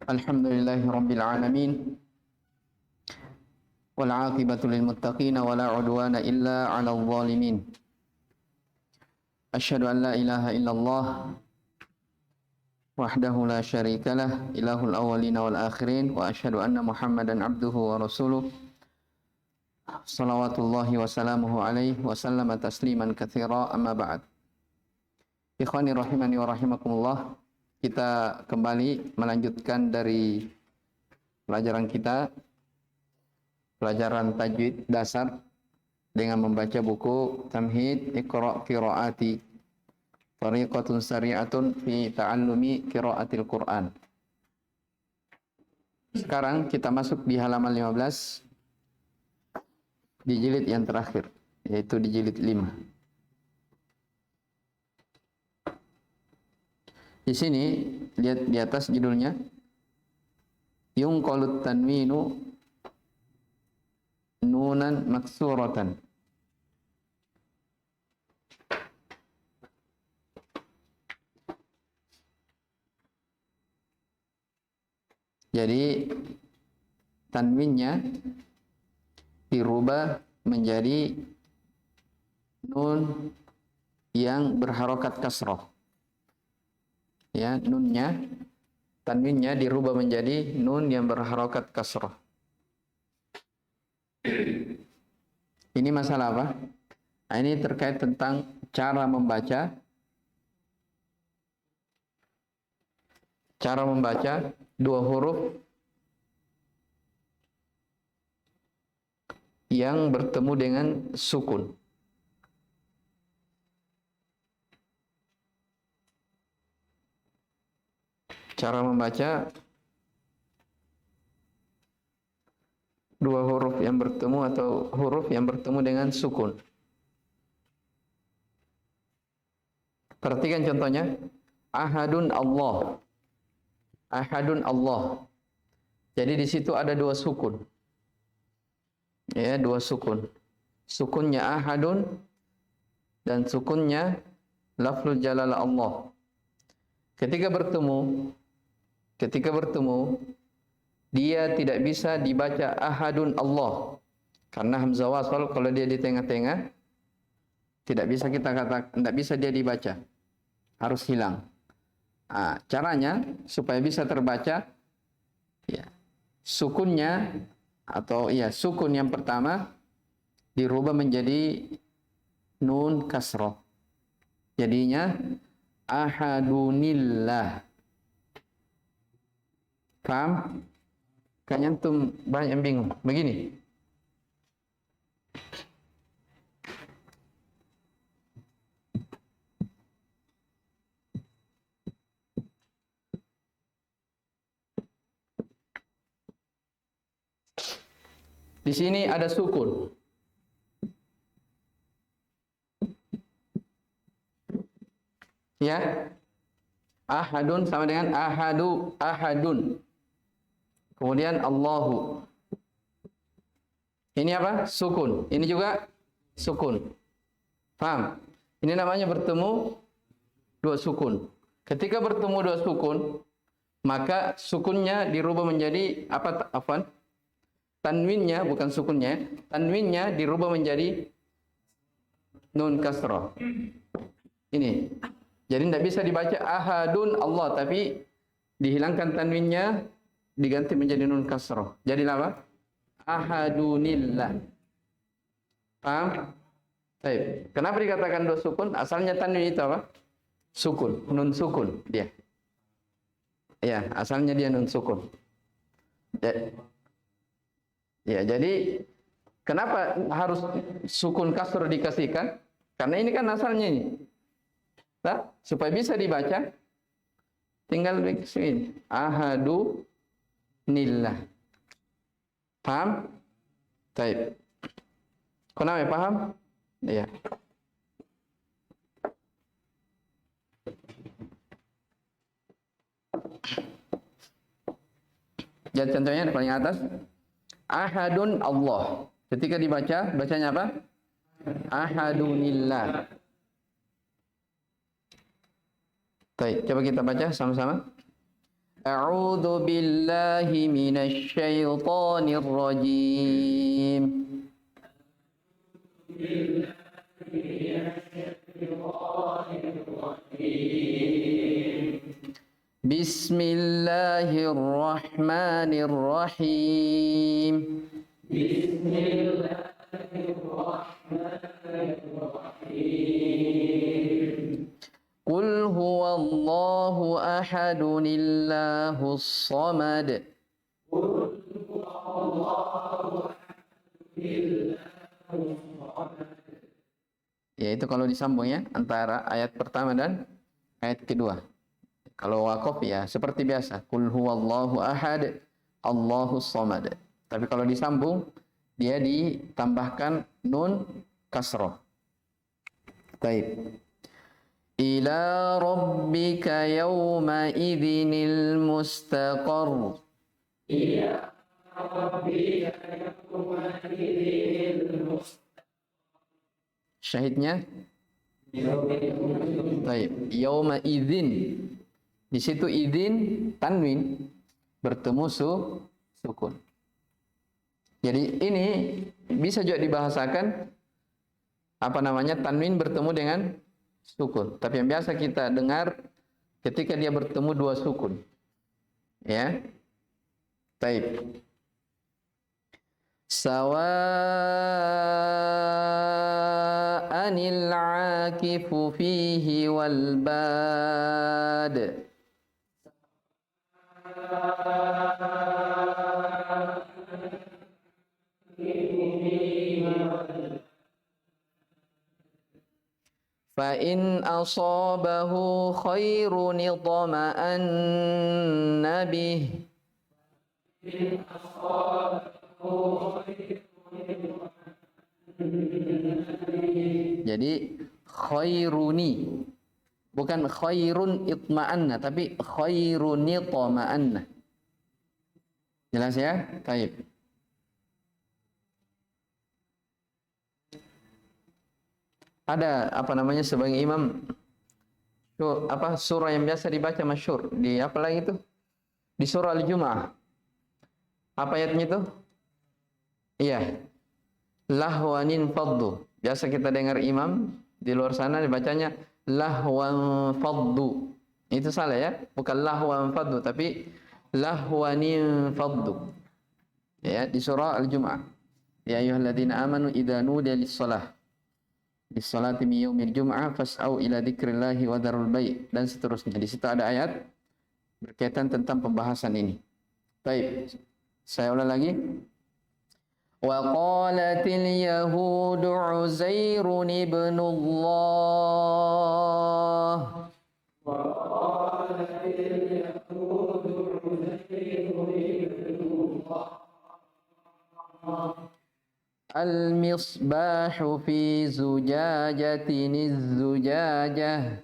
Alhamdulillahi Rabbil Alamin. Wal aqibatu lil muttaqin wa la udwana illa 'alal zalimin. Asyhadu an la ilaha illallah wahdahu la syarika lah, ilahul awwalin wal akhirin, wa asyhadu anna Muhammadan abduhu wa rasuluh. Salawatullahi wa salamuhu alaihi wa sallama tasliman katsira, amma ba'd. Ikhwani rahimani wa rahimakumullah. Kita kembali melanjutkan dari pelajaran kita, pelajaran tajwid dasar dengan membaca buku Tamhid Iqra' Qiraati Tariqatun Sari'atun fi Ta'allumi Qiraatil Quran. Sekarang kita masuk di halaman 15 di jilid yang terakhir, yaitu di jilid 5. Di sini lihat di atas judulnya Yunqalut tanwinu nunan maksuratan. Jadi tanwinnya dirubah menjadi nun yang berharokat kasroh. Ya, nunnya, tanwinnya dirubah menjadi nun yang berharokat kasroh. Ini masalah apa? Nah, ini terkait tentang cara membaca. Cara membaca dua huruf yang bertemu dengan sukun. Cara membaca dua huruf yang bertemu atau huruf yang bertemu dengan sukun. Perhatikan contohnya. Ahadun Allah. Ahadun Allah. Jadi di situ ada dua sukun. Ya, dua sukun. Sukunnya ahadun dan sukunnya lafzul jalalah Allah. Ketika bertemu, dia tidak bisa dibaca ahadun Allah. Karena hamzah wasal kalau dia di tengah-tengah tidak bisa kita katakan, tidak bisa dia dibaca. Harus hilang. Nah, caranya supaya bisa terbaca, ya, sukunnya atau ya sukun yang pertama dirubah menjadi nun kasroh. Jadinya ahadunillah. Paham? Kayaknya antum banyak yang bingung. Begini. Di sini ada sukun. Ya. Ahadun sama dengan ahadun. Kemudian Allahu. Ini apa? Sukun. Ini juga sukun. Paham? Ini namanya bertemu dua sukun. Ketika bertemu dua sukun, maka sukunnya dirubah menjadi apa? Afwan? Tanwinnya, bukan sukunnya. Tanwinnya dirubah menjadi nun kasrah. Ini. Jadi tidak bisa dibaca ahadun Allah, tapi dihilangkan tanwinnya, diganti menjadi nun kasrah. Jadi apa? Ahadunillah. Paham? Baik. Kenapa dikatakan dua sukun? Asalnya tanwin itu apa? Sukun, nun sukun dia. Ya, asalnya dia nun sukun. Ya, jadi kenapa harus sukun kasrah dikasihkan? Karena ini kan asalnya ini. Nah, supaya bisa dibaca, tinggal begini. Ahadu nillah. Paham? Baik. Kenapa paham? Iya. Jadi contohnya di paling atas. Ahadun Allah. Ketika dibaca, bacanya apa? Ahadunillah. Baik, coba kita baca sama-sama. A'udzu billahi minasy syaithanir rajim. Bismillahirrahmanirrahim. Qul huwallahu ahadunillahus samad. Ya, itu kalau disambung ya antara ayat pertama dan ayat kedua. Kalau waqaf ya seperti biasa, qul huwallahu ahad, Allahus samad. Tapi kalau disambung dia ditambahkan nun kasrah. Baik. Ila rabbika yawma idzinil mustaqar. Ila rabbika yawma idzinil mustaqar. Syahidnya? Baik, yawma idzin. Di situ idzin tanwin bertemu sukun. Jadi ini bisa juga dibahasakan apa namanya tanwin bertemu dengan sukun. Tapi yang biasa kita dengar ketika dia bertemu dua sukun. Ya. Baik. Sawa'anil 'akifu fihi wal bad. فَإِنْ أَصَابَهُ خَيْرٌ اطْمَأَنَّ بِهِ. Jadi khairuni bukan khairun itma'anna tapi khairuni itma'anna. Jelas ya? Baik. Ada apa namanya sebagai imam surah yang biasa dibaca masyhur di apa lagi itu? Di surah Al-Jumu'ah. Apa ayatnya itu? Iya. Lahwanin faddu. Biasa kita dengar imam di luar sana dibacanya lahwan faddu. Itu salah ya, bukan lahwan faddu tapi lahwanin faddu. Ya, di surah Al-Jumu'ah. Ya ayyuhalladzina amanu idza nudiya lis-shalah bis-salati min yaumil jum'ah fas'au ila dzikrillahi wa dzarul bai' dan seterusnya. Di situ ada ayat berkaitan tentang pembahasan ini. Baik. Saya ulang lagi. Wa qalatil yahudu Uzairun ibnullah. Wa qalatil yahudu Uzairun ibnullah. Al-misbahu fi zujajatin az-zujajah.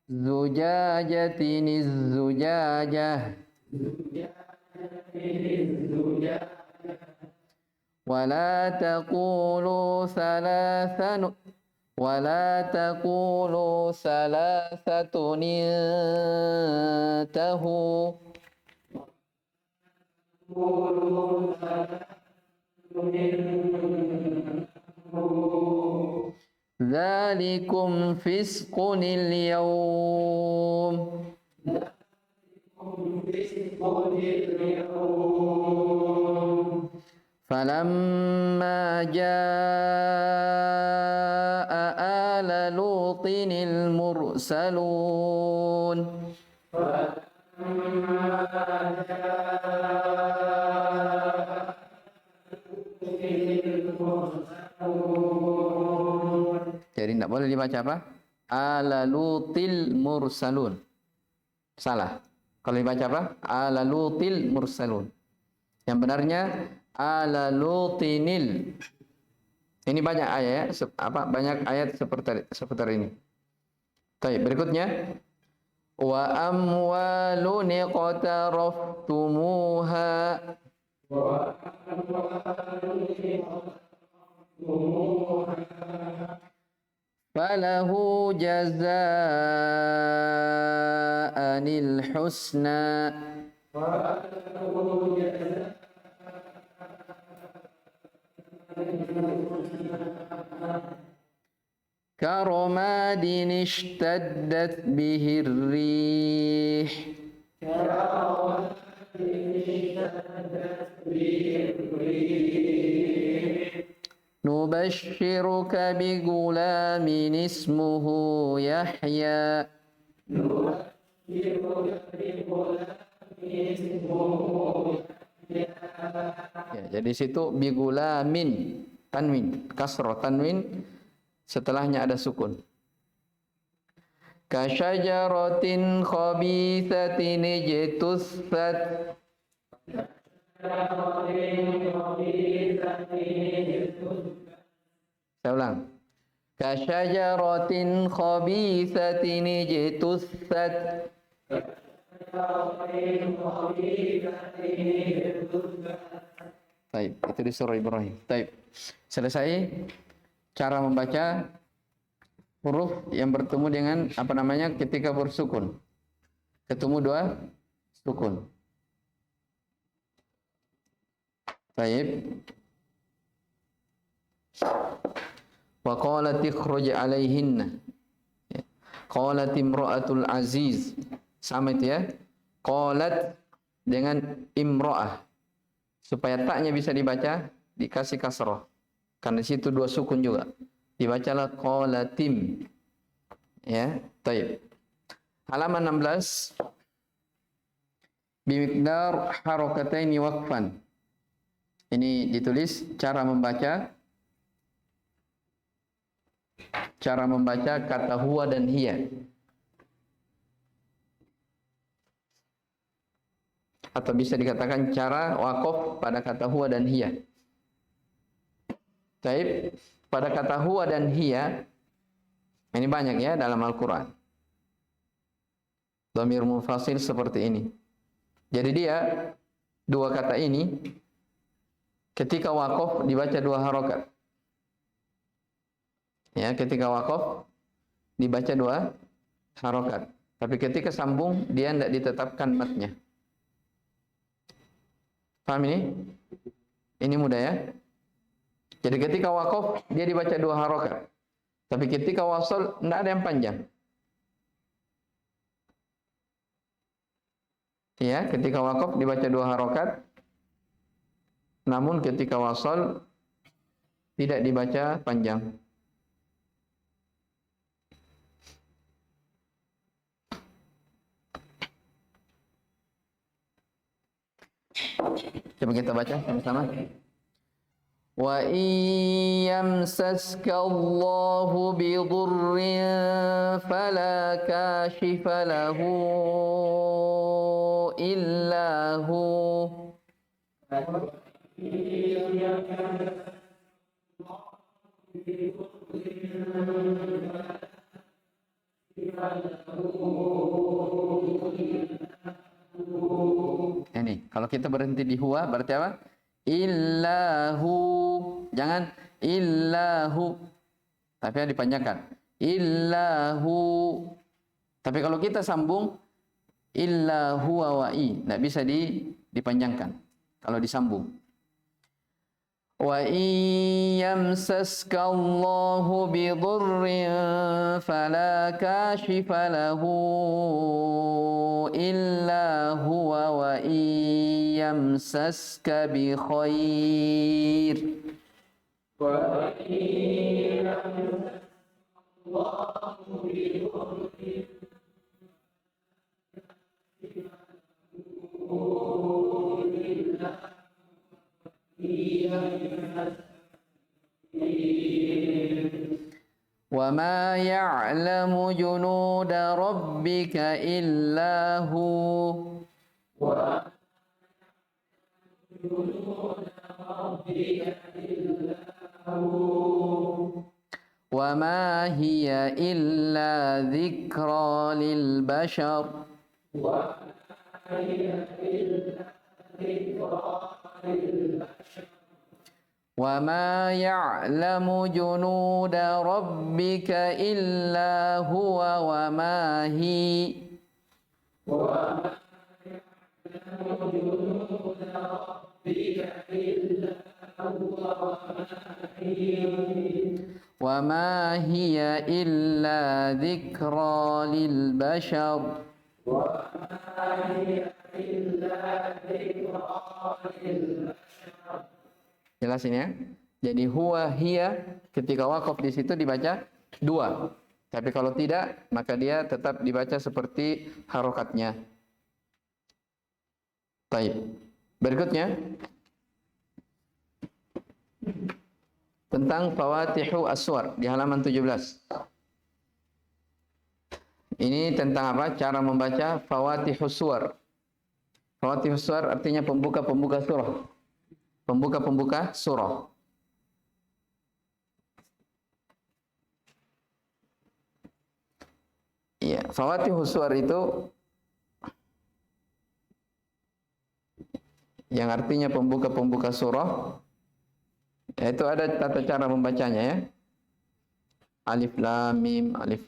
Zujajatin az-zujajah. Wala taqulu thalathan ولا تقولوا ثلاثة انتهوا ذلكم فسق اليوم فلما جاء آل لوط المرسلون jadi tidak boleh dibaca apa? Ala lutil mursalun. Salah. Kalau dibaca apa? Ala lutil mursalun. Yang benarnya ala lutinil. Ini banyak ayat banyak ayat seperti ini. Baik, berikutnya wa amwalun iqtaraftumuha falahu jazaa'anil husna karomadin ishtaddat bihir rih nubashshiruka bigulamin ismuhu Yahya. Ya, jadi situ bigulamin tanwin, kasroh tanwin setelahnya ada sukun. Kasyajaratin khabithatin ijtussat. Saya ulang. Kasyajaratin khabithatin ijtussat. Baik, itu di surah Ibrahim. Baik. Selesai cara membaca huruf yang bertemu dengan apa namanya ketika bersukun. Ketemu dua sukun. Baik. Wa qalat ikhruj alaihinna. Qalat imra'atul aziz. Sama itu ya. Qalat dengan imra'ah. Supaya taknya bisa dibaca dikasih kasrah. Karena di situ dua sukun juga. Dibacalah qalatim. Ya, baik. Halaman 16. Bimiqdar harakataini waqfan. Ini ditulis cara membaca kata huwa dan hiya. Atau bisa dikatakan cara waqaf pada kata huwa dan hiya. Baik, pada kata huwa dan hiya ini banyak ya dalam Al-Qur'an. Dhamir munfasil seperti ini. Jadi dia dua kata ini ketika waqaf dibaca dua harokat. Ya, ketika waqaf dibaca dua harokat. Tapi ketika sambung dia tidak ditetapkan matnya. Paham ini? Ini mudah ya. Jadi ketika waqaf dia dibaca dua harokat. Tapi ketika wasal tidak ada yang panjang. Ya, ketika waqaf dibaca dua harokat. Namun ketika wasal tidak dibaca panjang. Coba kita baca sama-sama. Wa iyamsaska Allahu bidurrin fala kashifa lahu illa hu. Ini kalau kita berhenti di huwa berarti apa? Illahu. Jangan illahu. Tapi dipanjangkan. Illahu. Tapi kalau kita sambung illahu wa i, enggak bisa dipanjangkan kalau disambung. Wa iyamsaska Allahu bidurrin fala kashifa lahu illa huwa wa iyamsaska bi khair. Wa iyamsaska Allahu bidurrin وَمَا يَعْلَمُ جُنُودَ رَبِّكَ إِلَّا هُوَ وَمَا هِيَ إِلَّا ذِكْرَى لِلْبَشَرِ Wa ma ya'lamu junuda rabbika illa huwa wa ma hi. Wa ma hiya illa dzikra lil bashar. Jelas ini ya. Jadi huwa hiya ketika waqaf di situ dibaca dua. Tapi kalau tidak maka dia tetap dibaca seperti harokatnya. Baik. Berikutnya tentang fawatihu as-suwar di halaman 17. Ini tentang apa? Cara membaca fawatihu suwar. Fawatihu suwar artinya pembuka-pembuka surah. Pembuka-pembuka surah. Iya, fawatihu suwar itu yang artinya pembuka-pembuka surah. Itu ada tata cara membacanya ya. Alif lam mim, alif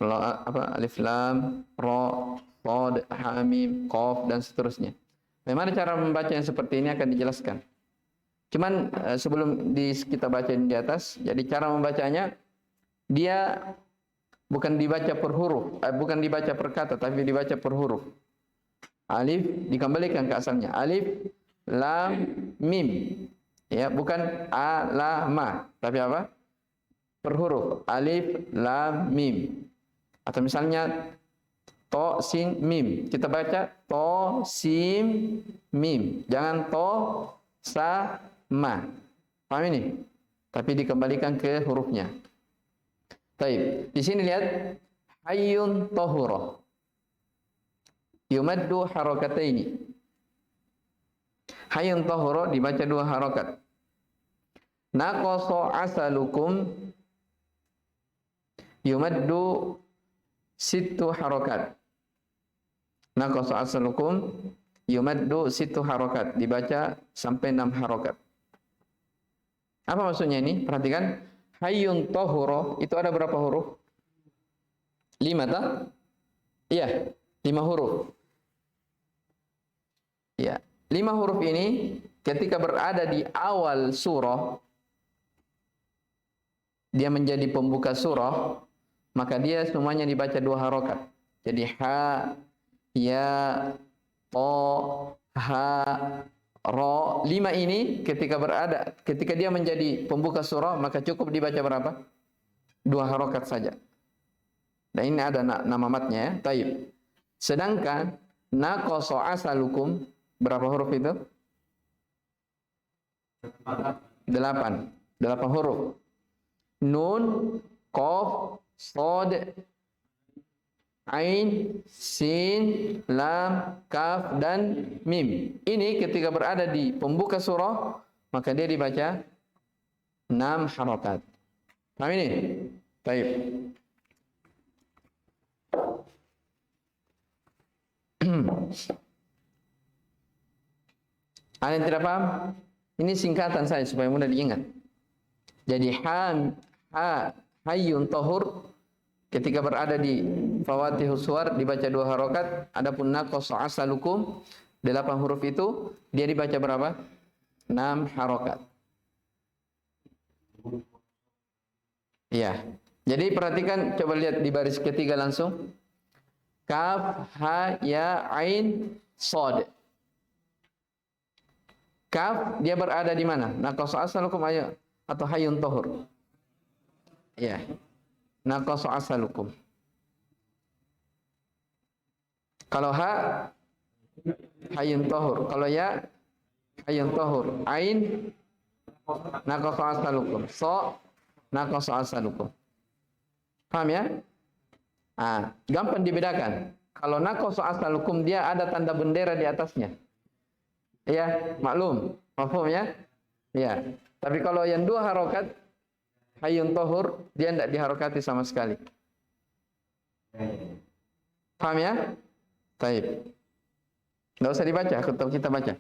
lam ra, shad, ha mim, qaf dan seterusnya. Memang cara membaca yang seperti ini akan dijelaskan. Cuman sebelum kita baca di atas, jadi cara membacanya dia bukan dibaca per huruf, bukan dibaca per kata, tapi dibaca per huruf. Alif dikembalikan ke asalnya. Alif lam mim. Ya, bukan a la ma, tapi apa? Per huruf. Alif lam mim. Atau misalnya to sin mim. Kita baca to sin mim. Jangan to sa ma. Paham ini? Tapi dikembalikan ke hurufnya. Baik. Di sini lihat hayyun tahura. Yumaddu harakataini. Hayyun tahura dibaca dua harakat. Naqasa asalukum yumaddu sittu harakat. Naqasa asalukum yumaddu sittu harakat. Dibaca sampai 6 harakat. Apa maksudnya ini? Perhatikan. Hayyun tahura itu ada berapa huruf? 5 tak? Iya, 5 huruf. Ya, 5 huruf ini ketika berada di awal surah, dia menjadi pembuka surah, maka dia semuanya dibaca 2 harokat. Jadi ha, ya, to, ha, ro. 5 ini ketika dia menjadi pembuka surah, maka cukup dibaca berapa? 2 harokat saja. Dan ini ada nama matnya ya. Taib. Sedangkan naqasa asalukum berapa huruf itu? 8 huruf. Nun, qaf, shad, ain, sin, lam, kaf dan mim. Ini ketika berada di pembuka surah, maka dia dibaca 6 harakat. Paham ini? Baik. Ada yang tidak paham? Ini singkatan saya supaya mudah diingat. Jadi hayyun tahur ketika berada di fawatihus suwar dibaca 2 harokat. Adapun naqasa asalukum 8 huruf itu dia dibaca berapa? 6 harokat. Iya. Jadi perhatikan, coba lihat di baris ketiga langsung. Kaf, ha, ya, ain, shad. Kaf dia berada di mana? Naqasa asalukum ayo atau hayyun tahur? Ya. Naqasa asalukum. Kalau ha hayyun tahur, kalau ya hayyun tahur. Ain naqasa asalukum. So naqasa asalukum. Paham ya? Ah, gampang dibedakan. Kalau naqasa asalukum dia ada tanda bendera di atasnya. Ya, maklum. Paham ya? Ya. Tapi kalau yang 2 harokat hayyun tahur dia tidak diharokati sama sekali. Paham ya? Baik. Tidak usah dibaca, atau kita baca.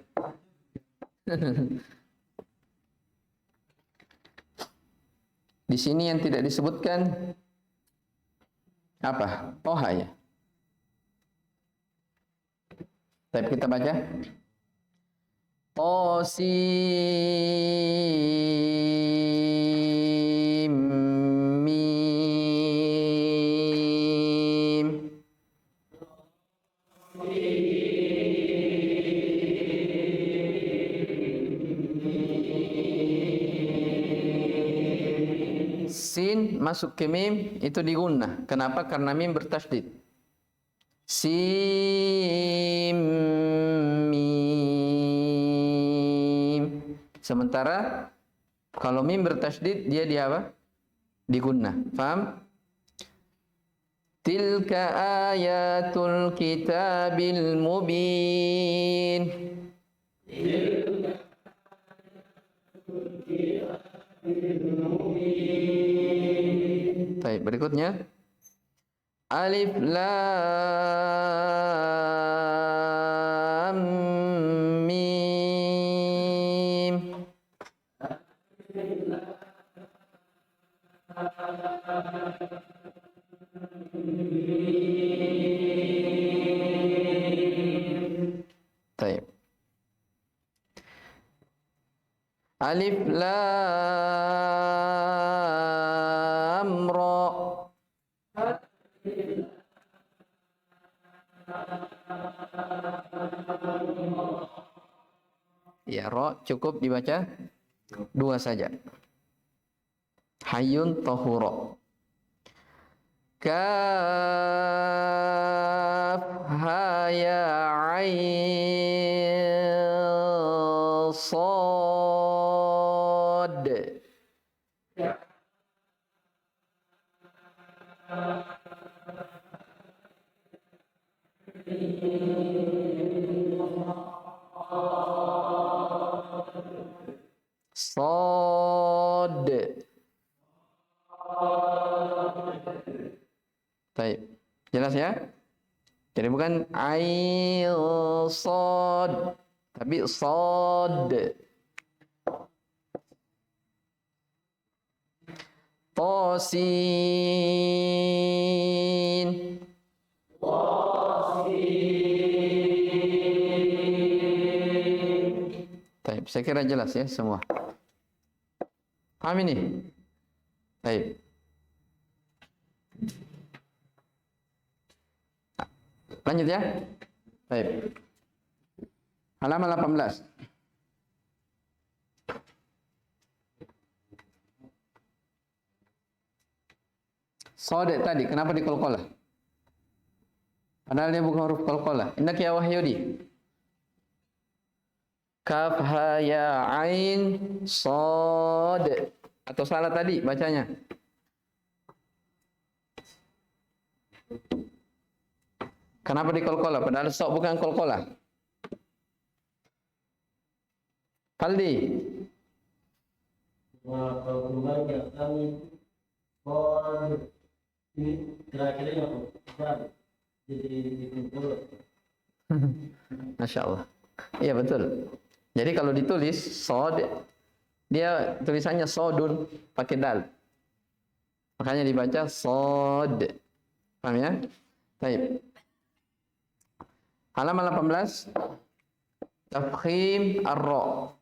Di sini yang tidak disebutkan apa? Toha ya. Tapi kita baca. Qasim mim. Sin masuk ke mim itu digunnah. Kenapa? Karena mim bertasydid. Sim mim. Sementara kalau mim bertasydid dia di apa? Digunnah. Paham? Tilka ayatul kitabil mubin. Baik, berikutnya alif lam mim. Baik. Alif lam ra. Ya, ro cukup dibaca dua saja. Hayyun tahura. Kaf ha ya ain sad. Sad. Baik. Jelas ya? Jadi bukan ain sad, tapi sad. Tasin. Baik, saya kira jelas ya semua. Paham ini? Baik. Lanjut ya. Baik. Halaman 18. Sodek tadi, kenapa dikolkolah? Padahal dia bukan huruf kolkolah. Indak ya Wahyudi. Kaf ha ya ain sod. Atau salah tadi bacanya? Kenapa dikolkolah? Padahal sok bukan kolkolah. Faldi. Wah, kalau keluar ya kami ini terakhirnya apa? Jadi dikumpul. Masya Allah. Iya betul. Jadi kalau ditulis sod, dia tulisannya sodun pakai dal. Makanya dibaca sod. Paham ya? Baik. Halaman 18. Tafkhim ar-ra.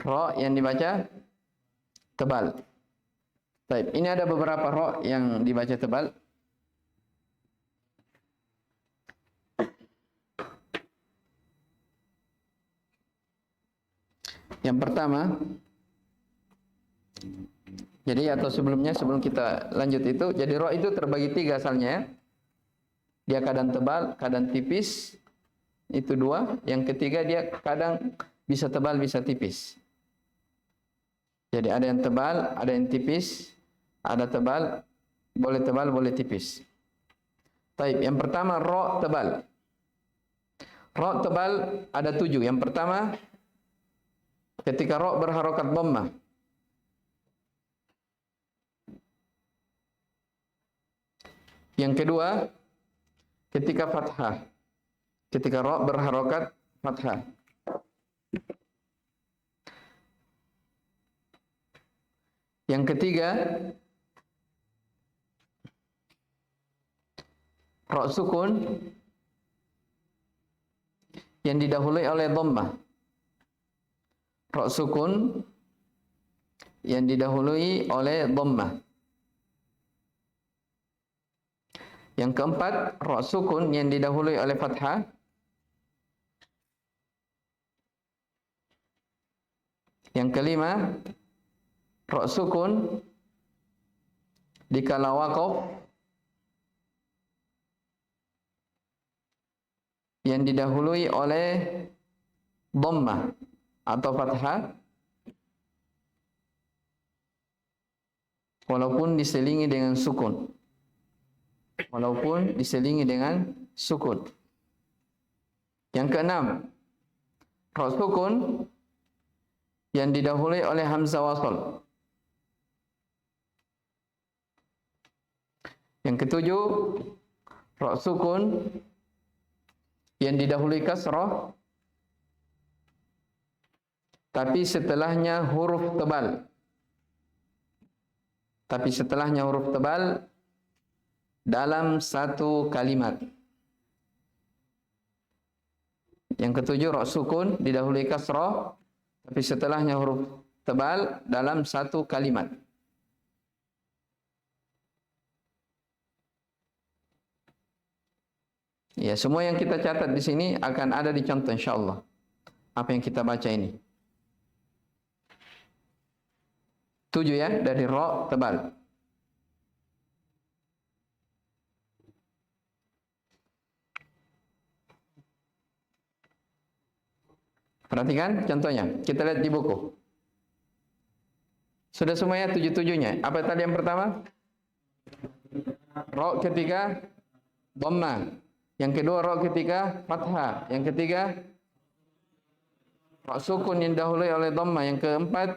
Ra yang dibaca tebal. Baik, ini ada beberapa ra yang dibaca tebal. Yang pertama, jadi atau sebelum kita lanjut itu, jadi ra itu terbagi tiga asalnya ya. Dia kadang tebal, kadang tipis. Itu dua. Yang ketiga dia kadang bisa tebal, bisa tipis. Jadi ada yang tebal, ada yang tipis, ada tebal, boleh tipis. Baik, yang pertama ra tebal. Ra tebal ada 7. Yang pertama ketika ra berharokat dhammah. Yang kedua ketika fathah. Ketika ra berharokat fathah. Yang ketiga, ra sukun yang didahului oleh dhammah. Ra sukun yang didahului oleh dhammah. Yang keempat, ra sukun yang didahului oleh fathah. Yang kelima, ra sukun dikala waqaf yang didahului oleh dhammah atau fathah walaupun diselingi dengan sukun. Walaupun diselingi dengan sukun. Yang keenam, ra sukun yang didahului oleh hamzah wasal. Yang ketujuh, ra sukun yang didahului kasrah tapi setelahnya huruf tebal. Tapi setelahnya huruf tebal dalam satu kalimat. Yang ketujuh, ra sukun didahului kasrah tapi setelahnya huruf tebal dalam satu kalimat. Ya, semua yang kita catat di sini akan ada di contoh insyaallah. Apa yang kita baca ini. 7 ya, dari ra tebal. Perhatikan contohnya. Kita lihat di buku. Sudah semuanya 7-7-nya. Apa tadi yang pertama? Ra ketiga dhammah. Yang kedua ra ketiga fathah. Yang ketiga ra sukun yang dahului oleh dhammah. Yang keempat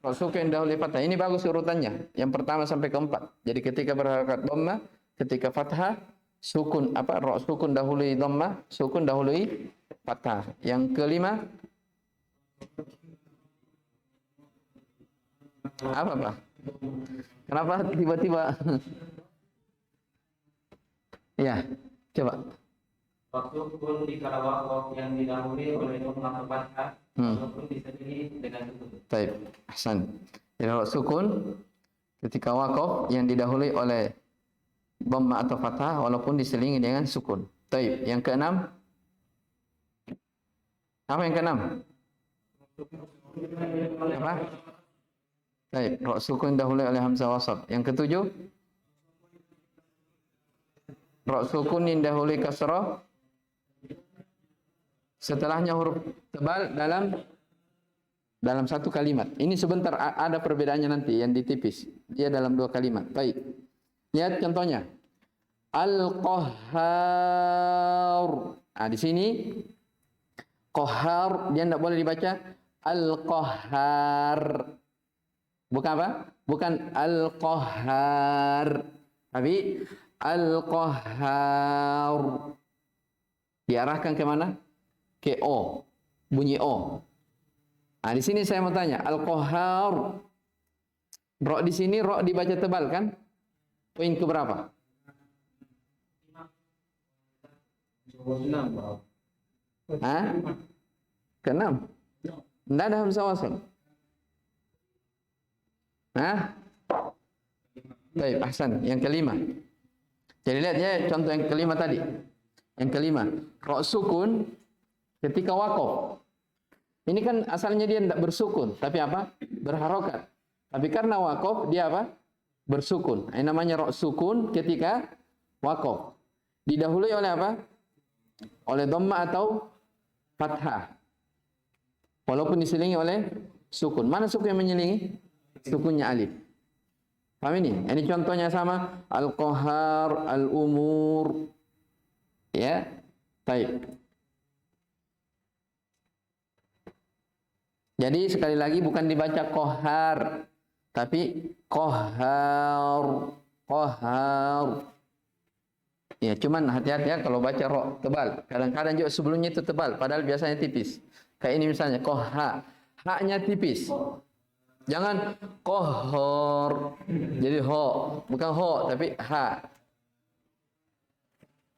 ra sukun yang dahului fathah. Ini bagus urutannya. Yang pertama sampai keempat. Jadi ketika berharakat dhammah, ketika fathah, sukun ra sukun dahului dhammah, sukun dahului fathah. Yang kelima apa Pak? Kenapa tiba-tiba? Ya, coba. Waktu pun dikala waqaf yang didahului oleh dhammah atau fathah, walaupun diselingi dengan sukun. Baik, ahsan. Jadi kalau sukun ketika waqaf yang didahului oleh dhammah atau fathah walaupun diselingi dengan sukun. Baik, yang keenam. Apa yang keenam? Apa? Baik, ra sukun dahului oleh hamzah wasal. Yang ketujuh, ra sukun yang dahului kasrah setelahnya huruf tebal dalam satu kalimat. Ini sebentar ada perbedaannya nanti yang ditipis. Dia dalam dua kalimat. Baik. Lihat contohnya. Al-Qahhar. Nah, di sini Qahhar dia tidak boleh dibaca Al-Qahhar. Bukan apa? Bukan Al-Qahhar. Tapi Al-Qahhar. Diarahkan ke mana? Ke O. Bunyi O. Nah, di sini saya mau tanya, Al-Qahhar. Ra di sini ra dibaca tebal kan? Poin ke berapa? 6. Hah? Ke-6. Tidak ada hamzah wasal. Hah? Baik, ahsan. Yang kelima. Jadi lihat ya contoh yang kelima tadi. Yang kelima, ra sukun ketika waqaf. Ini kan asalnya dia tidak bersukun, tapi apa? Berharokat. Tapi karena waqaf dia apa? Bersukun. Ini namanya ra sukun ketika waqaf. Didahului oleh apa? Oleh dhammah atau fathah. Walaupun diselingi oleh sukun. Mana sukun yang menyelingi? Sukunnya alif. Paham ini? Ini contohnya sama. Al-Qahhar, Al-Umur. Ya. Baik. Jadi sekali lagi bukan dibaca Qahhar, tapi Qahhar. Qahhar. Ya, cuman hati-hati ya kalau baca ra tebal. Kadang-kadang juga sebelumnya itu tebal, padahal biasanya tipis. Kayak ini misalnya Qahha, haknya tipis. Jangan qahhar. Jadi ho, bukan ho tapi ha.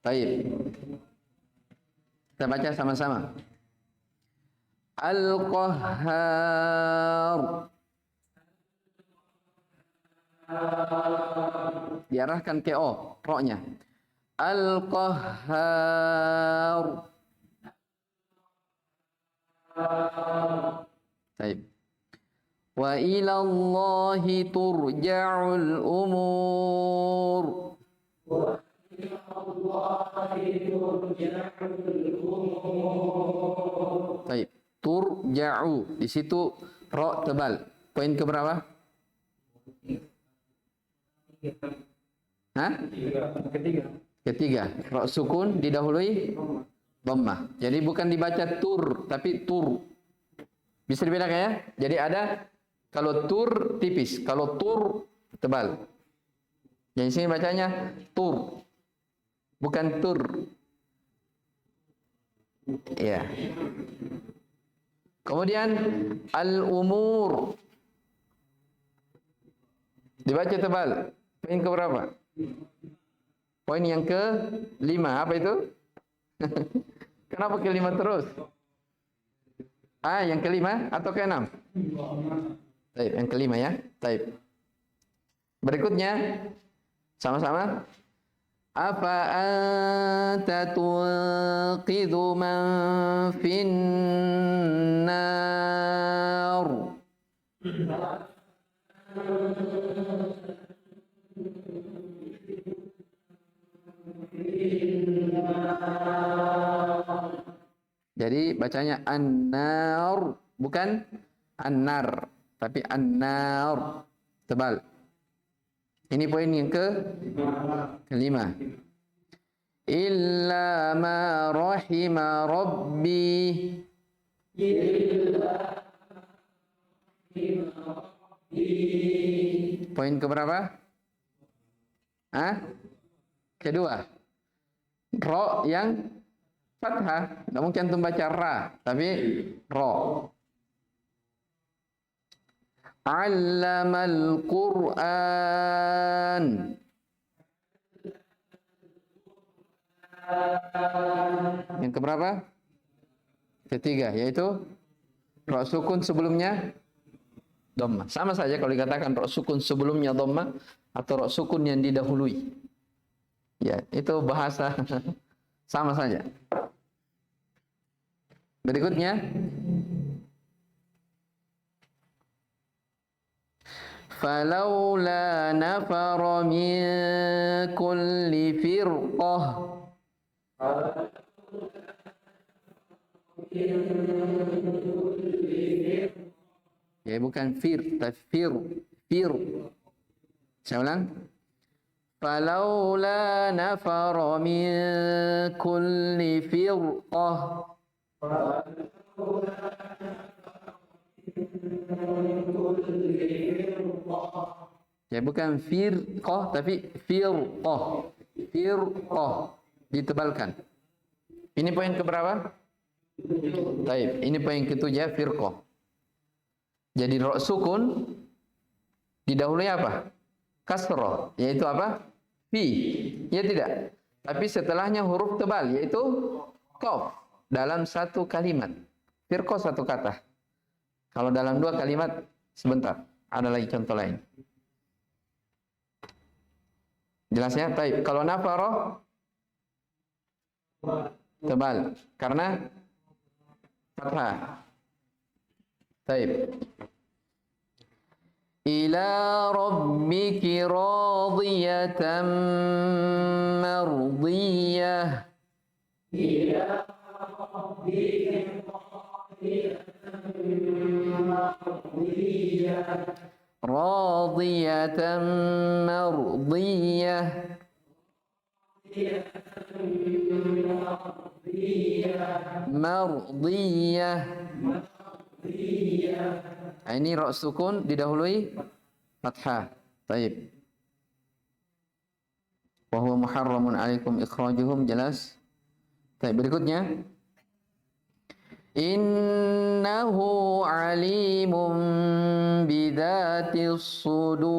Baik. Kita baca sama-sama. Al-Qahhar. Diarahkan ke o, ro-nya. Al-Qahhar. Baik. Wa ila Allahi turja'ul umur. Baik. Turja'u. Di situ ro tebal. Poin ke berapa? Hah? Ketiga. Ro sukun didahului dhammah. Jadi bukan dibaca tur, tapi tur. Bisa dibedakan ya? Jadi ada kalau tur tipis, kalau tur tebal. Yang sini bacanya tur. Bukan tur. Ya. Kemudian al-umur. Dibaca tebal. Poin ke berapa? Poin yang ke-5. Apa itu? Kenapa ke-5 terus? Yang ke-5 atau ke-6? Baik, yang ke-5 ya. Baik. Berikutnya sama-sama. Afa anta tuqidu man finnar. Jadi bacanya an-nar, bukan an-nar, tapi an-nar. Tebal. Ini poin yang ke-5. Illa ma rahima rabbi. Poin ke berapa? Kedua. Ro yang fathah. Tidak mungkin antum baca ra, tapi ro. Allamal Qur'an. Yang keberapa? Ketiga, yaitu ro sukun sebelumnya dhammah. Sama saja kalau dikatakan ro sukun sebelumnya dhammah atau ro sukun yang didahului. Ya, itu bahasa sama saja. Berikutnya falaula nafara min kulli firqah. Ya, bukan tapi fir. Saya ulang. Falaula nafara min kulli firqah. Ya, bukan firqah tapi firqah. Firqah ditebalkan. Ini poin ke berapa? Baik, ini poin ke-7, firqah. Jadi ro sukun didahului apa? Kasrah, yaitu apa? Fi. Ya tidak. Tapi setelahnya huruf tebal, yaitu qaf dalam satu kalimat. Firqah satu kata. Kalau dalam dua kalimat, sebentar. Ada lagi contoh lain. Jelasnya? Taib. Kalau nafaroh tebal. Karena fathah. Taib. Ila rabbiki radiyatan mardiyah. Ila rabbiki radiyatan mardiyah. Mardiyah. Ini ra sukun didahului fathah. Baik. Wa huwa muharramun 'alaikum ikhrajuhum, jelas. Baik, berikutnya Innahu alimun bidatis sudur.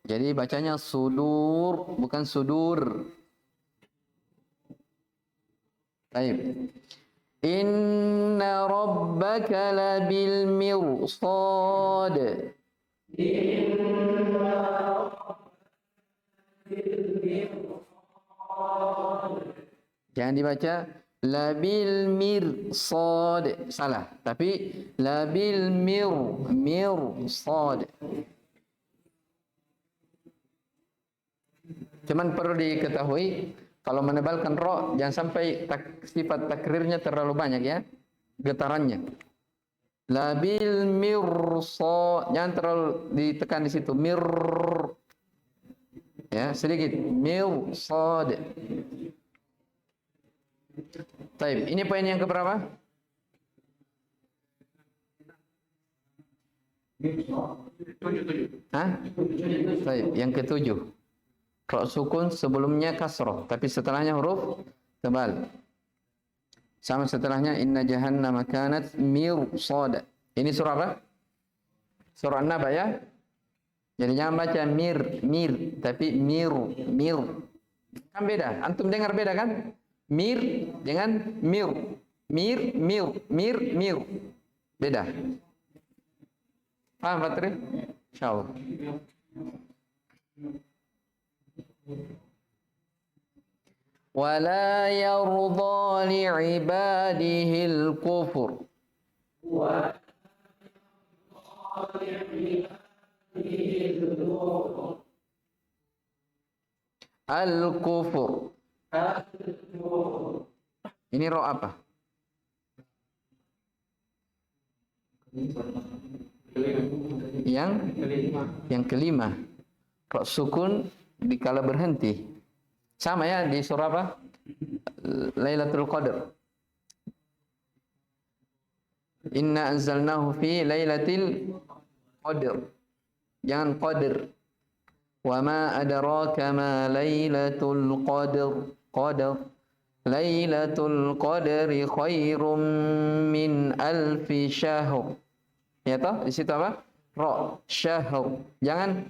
Jadi bacanya sudur, bukan sudur. Baik. Inna rabbaka labil mirsad. Jangan dibaca labil mirsad, salah. Tapi labil mirsad. Cuman perlu diketahui, kalau menebalkan ro, jangan sampai sifat takrirnya terlalu banyak ya, getarannya. Labil mirsad, jangan terlalu ditekan di situ. Ya, sedikit. Mirsad. Baik, ini poin yang keberapa? Hah? Baik, yang ketujuh. Ro sukun sebelumnya kasroh, tapi setelahnya huruf tebal. Sama setelahnya inna jahannama kanat mirsada. Ini surah apa? Surah An-Naba ya. Jadi jangan baca mir, tapi mir. Kan beda. Antum dengar beda kan? Mir dengan mir. Mir. Beda. Paham, Patri? Insyaallah. ولا يرضى لعباده الكفر الكفر. Ini roh apa? Yang kelima. Roh sukun dikala berhenti. Sama ya di surah apa? Lailatul Qadar. Inna anzalnahu fi lailatul qadr. Jangan qadr. Wa ma adraka ma lailatul qadr. Lailatul qadri khairum min alfi syahr. Ya toh? Di situ apa? Ra, syahr. Jangan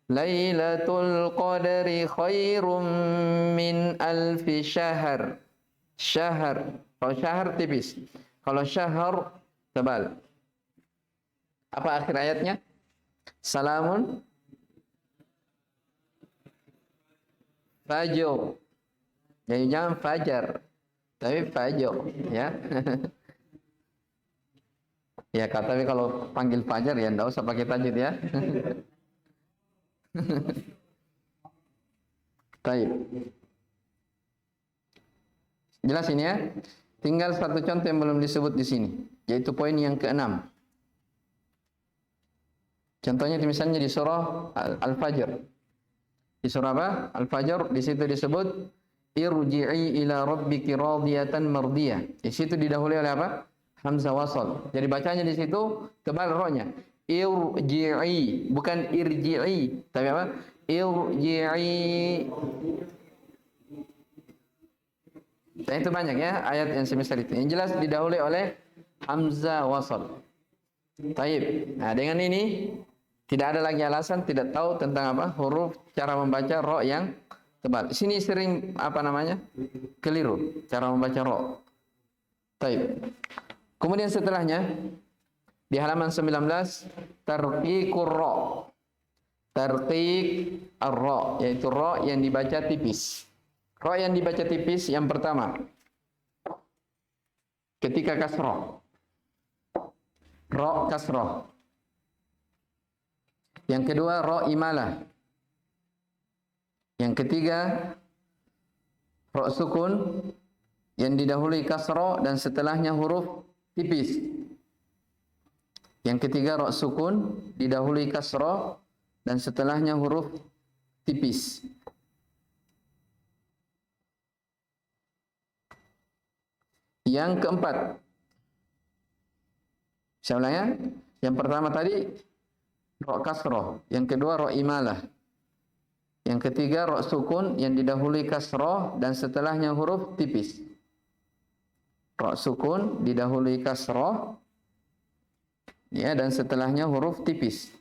Lailatul Qadri khairum min alfi syahr. Syahr. Kalau syahr tipis. Kalau syahr tebal. Apa akhir ayatnya? Salamun fajr. Jadi jangan fajar, tapi fajr ya. Ya tapi kalau panggil fajar ya enggak usah pakai tajwid ya. Baik. Jelas ini ya. Tinggal satu contoh yang belum disebut di sini, yaitu poin yang keenam. Contohnya misalnya di surah Al-Fajr. Di surah apa? Al-Fajr, di situ disebut irji'i ila rabbiki radiyatan mardiyah. Di situ didahului oleh apa? Hamzah wasal. Jadi bacanya di situ tebal rohnya. Irji'i, bukan irji'i, tapi apa? Irji'i. Dan itu banyak ya ayat yang semisal itu. Yang jelas didahului oleh hamzah wasal. Taib. Nah, dengan ini tidak ada lagi alasan tidak tahu tentang apa? Huruf, cara membaca ro yang tebal. Sini sering apa namanya? Keliru cara membaca ro. Taib. Kemudian setelahnya di halaman 19 tarqiqur ra. Tarqiq ar-ra, yaitu ra yang dibaca tipis. Ra yang dibaca tipis yang pertama ketika kasrah. Ra kasrah. Yang kedua ra imalah. Yang ketiga ra sukun yang didahului kasrah dan setelahnya huruf tipis. Yang ketiga ra sukun didahului kasrah dan setelahnya huruf tipis. Yang keempat, saya ulang ya. Yang pertama tadi ro kasroh. Yang kedua ro imalah. Yang ketiga ro sukun yang didahului kasroh dan setelahnya huruf tipis. Ro sukun didahului kasroh ya dan setelahnya huruf tipis.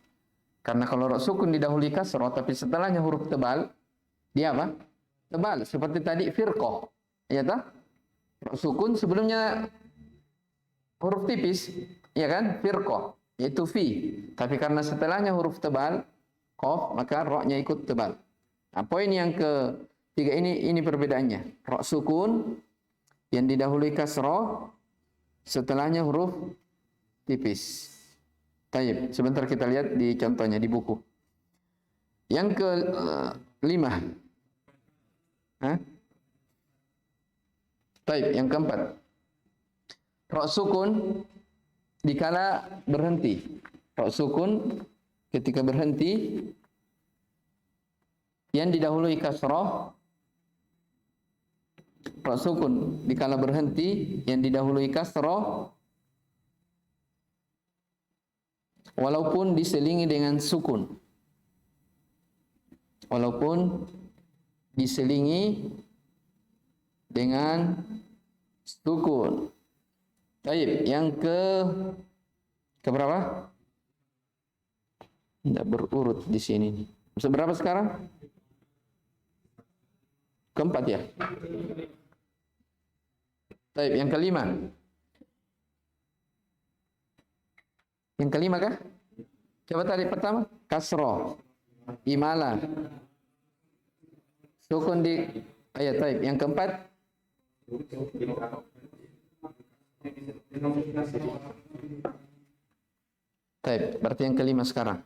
Karena kalau ro sukun didahului kasroh tapi setelahnya huruf tebal, dia apa? Tebal. Seperti tadi firqah. Ya tak? Ro sukun sebelumnya huruf tipis, ya kan? Firqah, yaitu fi. Tapi karena setelahnya huruf tebal, qaf, maka ro-nya ikut tebal. Nah, poin yang ketiga ini perbedaannya. Ro sukun yang didahului kasroh, setelahnya huruf tipis. Taib. Sebentar kita lihat di contohnya di buku. Yang kelima. Taib. Yang keempat. Ro sukun dikala berhenti. Ro sukun ketika berhenti yang didahului kasroh. Ro sukun dikala berhenti yang didahului kasroh walaupun diselingi dengan sukun. Walaupun diselingi dengan sukun. Baik, yang ke berapa? Tidak berurut di sini. Seberapa sekarang? Keempat ya. Baik, yang kelima. Yang kelima kah? Coba tadi pertama, kasroh, imalah, sukun di ayat. Baik, yang keempat. Baik, berarti yang kelima sekarang.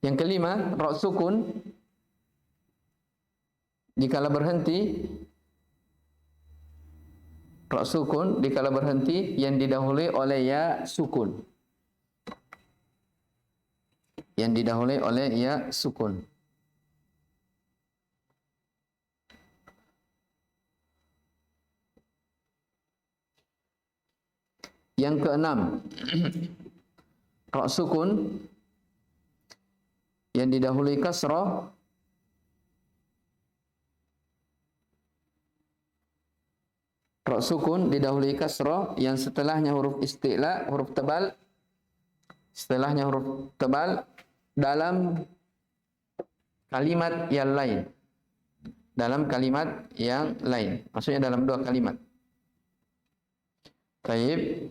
Yang kelima, ro sukun dikala berhenti. Ro sukun dikala berhenti yang didahului oleh ya sukun. Yang didahului oleh ya sukun. Yang keenam, ro sukun yang didahului kasroh ro sukun didahului kasroh yang setelahnya huruf isti'la, huruf tebal. Setelahnya huruf tebal dalam kalimat yang lain. Dalam kalimat yang lain. Maksudnya dalam dua kalimat. Baik.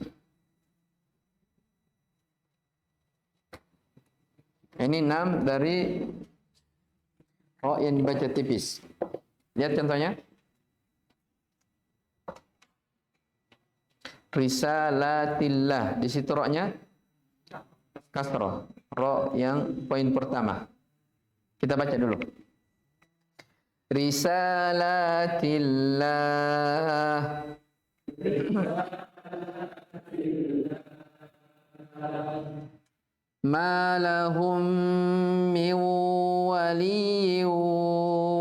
Ini 6 dari ro yang dibaca tipis. Lihat contohnya. Risalatillah. Di situ ro-nya kasroh. Ro yang poin pertama. Kita baca dulu. Risalatillah. Ma lahum min waliyyin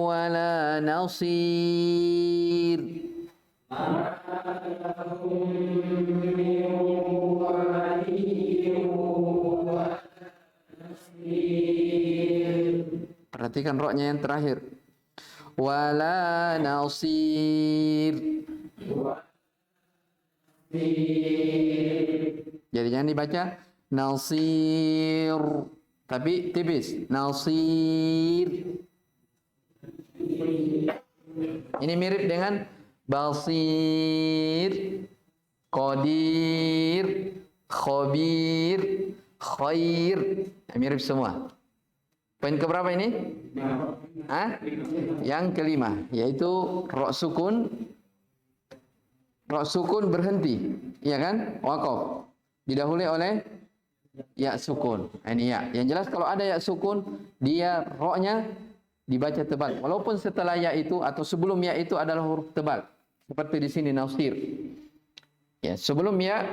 wala nasir. Perhatikan ro-nya yang terakhir. Wala nasir. Jadi jangan dibaca nasir, tapi tipis. Nasir. Ini mirip dengan basir, qadir, khabir, khair. Mirip semua. Poin keberapa ini? Yang kelima, yaitu ro sukun. Ro sukun berhenti, ya kan? Waqaf. Didahului oleh ya sukun. Ini ya. Yang jelas kalau ada ya sukun, dia ro-nya dibaca tebal. Walaupun setelah ya itu atau sebelum ya itu adalah huruf tebal. Seperti di sini nasir. Ya, sebelum ya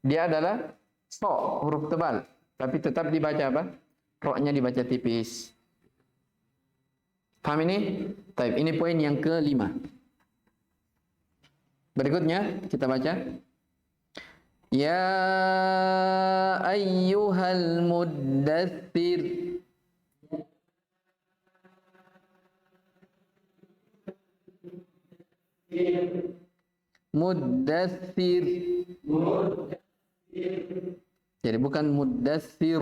dia adalah so, huruf tebal. Tapi tetap dibaca apa? Ro-nya dibaca tipis. Paham ini? Taib. Ini poin yang kelima. Berikutnya kita baca. Ya ayyuhal muddathir. Muddathir. Jadi bukan muddathir,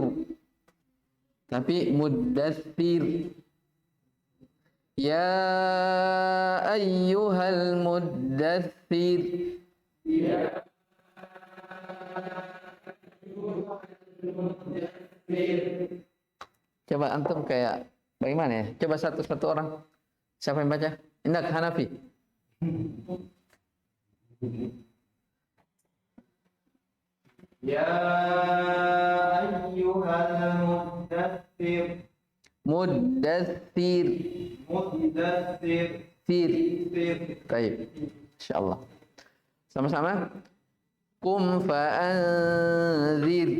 tapi muddathir. Ya ayyuhal muddathir. Coba antum kayak bagaimana ya? Coba satu-satu orang. Siapa yang baca? Indak Hanafi. Ya ayyuhal muddathir. Muddathir. Muddathir. Thir. Thir. Baik. Insyaallah. Sama-sama. Qum fa'anzir.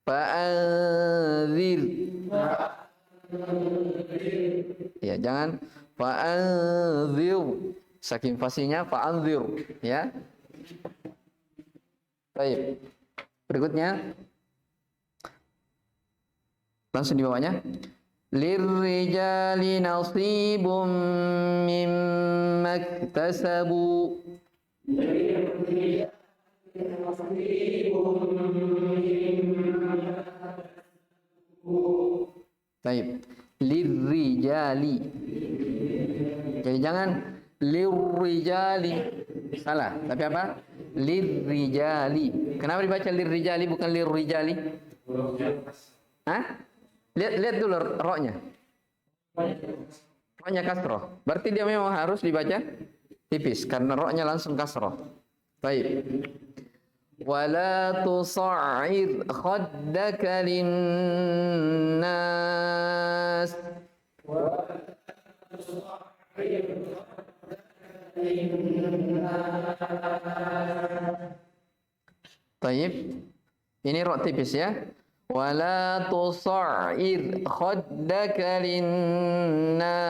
Fa'anzir. Ya, jangan fa'anzir. Saking fasihnya fa'anzir, ya. Baik. Berikutnya langsung di bawahnya. Lirrijali nasibum mimma iktasabu. Baik. Lirrijali. Jadi jangan lirrijali. Salah. Tapi apa? Lirrijali. Kenapa dibaca lirrijali bukan lirrijali? Hah? Lihat dulu roknya. Roknya kasroh. Berarti dia memang harus dibaca tipis karena roknya langsung kasroh. Baik. Wala tusa'ir khaddaka linnas. Baik. Ini rok tipis ya. Wala tusa'ir khaddaka linnas.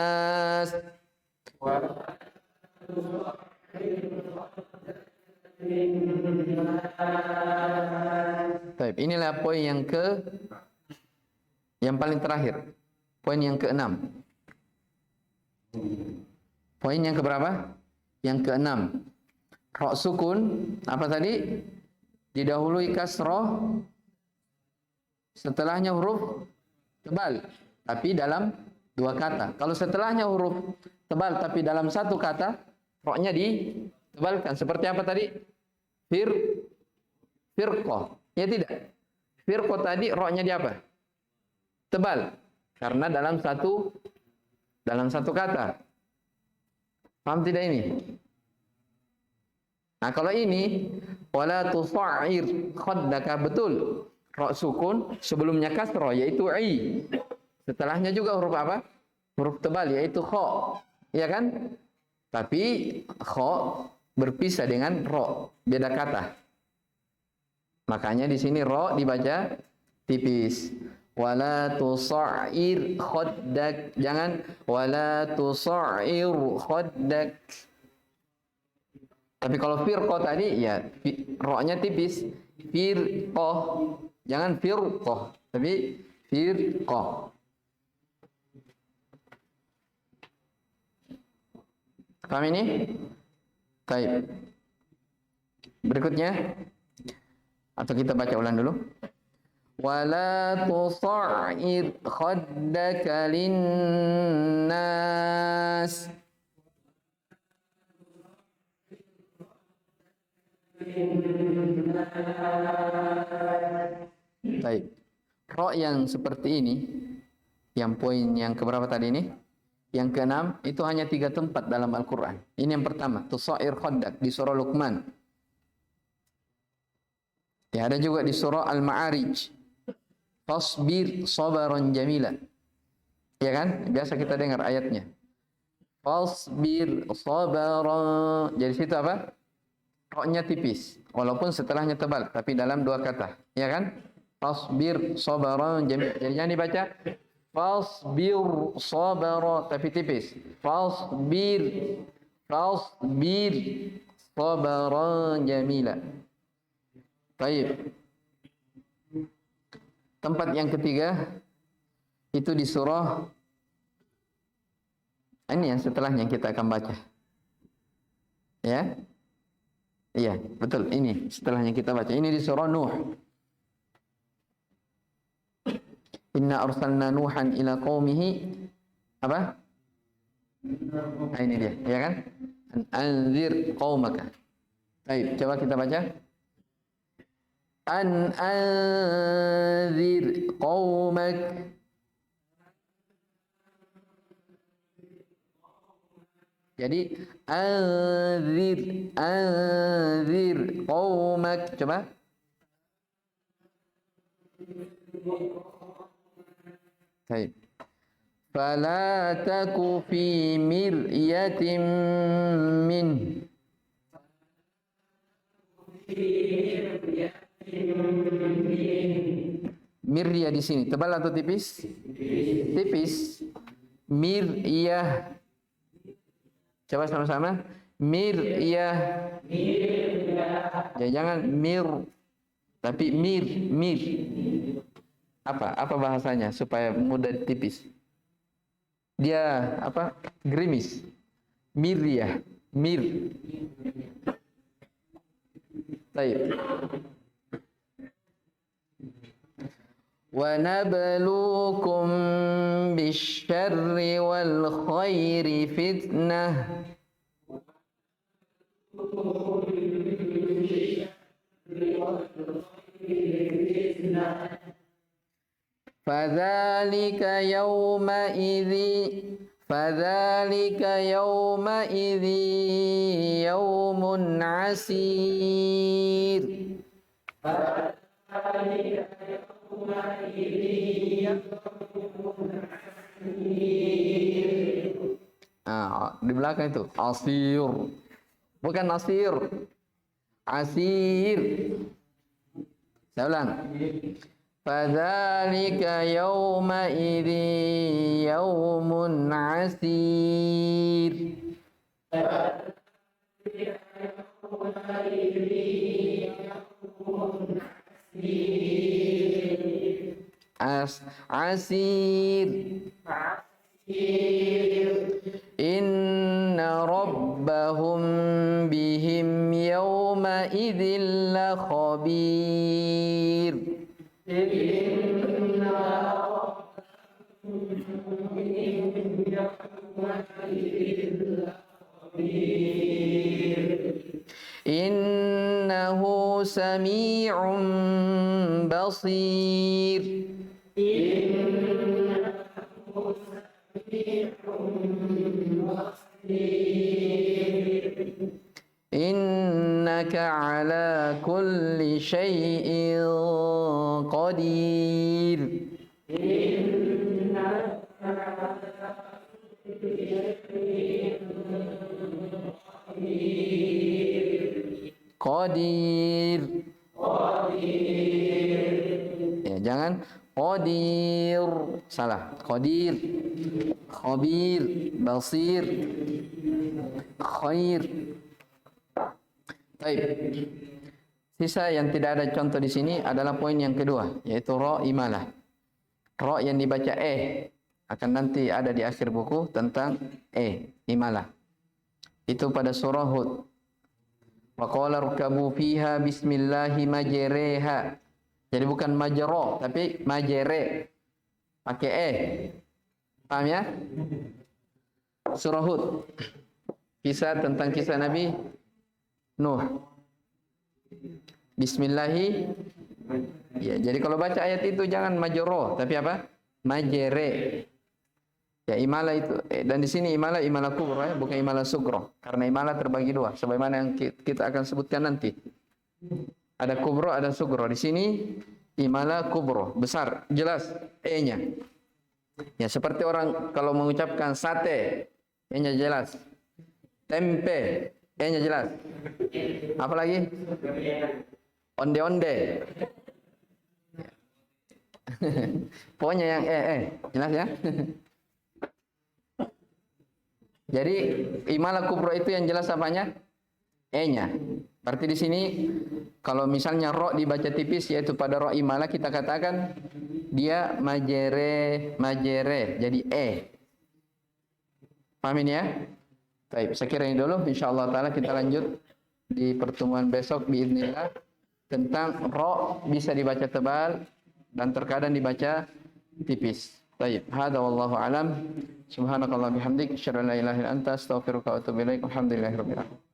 Baik, inilah poin yang paling terakhir. Poin yang ke-6. Poin yang keberapa? Yang ke-6. Ra sukun apa tadi? Didahului kasroh, setelahnya huruf tebal, tapi dalam dua kata. Kalau setelahnya huruf tebal tapi dalam satu kata, roknya ditebalkan. Seperti apa tadi? Firqoh. Ya tidak. Firqoh tadi roknya di apa? Tebal. Karena dalam satu kata. Paham tidak ini? Nah kalau ini wala tusa'ir khaddaka, betul. Ra sukun sebelumnya kasroh yaitu i. Setelahnya juga huruf apa? Huruf tebal yaitu kha. Ya kan? Tapi kha berpisah dengan ro, beda kata. Makanya di sini ro dibaca tipis. Wala tusa'ir khaddak. Jangan wala tusa'ir khaddak. Tapi kalau firqoh tadi ya ro-nya tipis. Firqoh. Jangan firqoh, tapi firqoh. Paham ini? Baik. Berikutnya atau kita baca ulang dulu. Wala tusa'ir khaddaka linnas. Baik. Ro yang seperti ini, yang poin yang keberapa tadi ini? Yang ke-6, itu hanya 3 tempat dalam Al-Quran. Ini yang pertama, tusa'ir khoddak di surah Luqman. Ya, ada juga di surah Al-Ma'arij. Fasbir sabaran jamila. Ya kan? Biasa kita dengar ayatnya. Fasbir sabaran. Jadi situ apa? Roknya tipis. Walaupun setelahnya tebal. Tapi dalam 2 kata. Ya kan? Fasbir sabaran jamila. Jadi jangan dibaca fasbir sabara tapi tipis. Fasbir Fasbir sabran jamila. Baik. Tempat yang ketiga itu di surah ini yang setelahnya kita akan baca. Ya. Iya, betul. Ini setelahnya kita baca. Ini di surah Nuh. Inna arsalna Nuhan ila qaumihi apa? Nah, ini dia, ya kan? Anzir qaumaka. Baik, coba kita baca. Anzir qaumak. Jadi anzir qaumak. Coba. Baik. Fala taku fi miryatin min. Mirya di sini tebal atau tipis? Tipis. Miryah. Coba sama-sama. Miryah. Ya, jangan mir, tapi mir. Apa bahasanya supaya mudah tipis? Dia apa? Gerimis. Miryah. Mir. Baik. Wa nabluukum bisyarri wal khairi fitnah. Fadzalika yawmaidzi yawmun asir. Di belakang itu asir. Bukan nasir. Asir. Saya ulang. Fadzalika yawmaidzi yawmun asir. Asir. Inna rabbahum bihim yawma idzin la khabir. Innahu sami'un basir. Innaka ala kulli syai'in qadir. Qadir. Ya, jangan qadir. Salah. Qadir. Khabir. Basir. Khair. Baik. Sisa yang tidak ada contoh di sini adalah poin yang kedua, yaitu ra imalah. Ra yang dibaca akan nanti ada di akhir buku tentang imalah. Itu pada surah Hud. Wa qala rkabu fiha bismillahi majreha. Jadi bukan majro, tapi majere. Pakai Paham ya? Surah Hud. Kisah tentang kisah Nabi Nuh. Bismillahi. Ya, jadi kalau baca ayat itu jangan majro, tapi apa? Majere. Ya, imala itu. Dan di sini imala kubro ya, bukan imala sugro. Karena imala terbagi dua, sebagaimana yang kita akan sebutkan nanti. Ada kubro, ada sugro. Di sini imala kubro, besar, jelas nya. Ya, seperti orang kalau mengucapkan sate, nya jelas. Tempe, nya jelas. Apa lagi? Onde-onde. Pokoknya yang jelas ya. Jadi imala kubro itu yang jelas apanya? E-nya. Berarti di sini kalau misalnya ro dibaca tipis yaitu pada ro imala kita katakan dia majere majere jadi e. Paham ini ya? Baik, saya kira ini dulu. Insyaallah taala kita lanjut di pertemuan besok biidznillah tentang ro bisa dibaca tebal dan terkadang dibaca tipis. Baik, hada wallahu alam. Subhanakallah bihamdik, asyhadu an la ilaha illa anta, astaghfiruka wa atubu ilaik. Alhamdulillahirabbil alamin.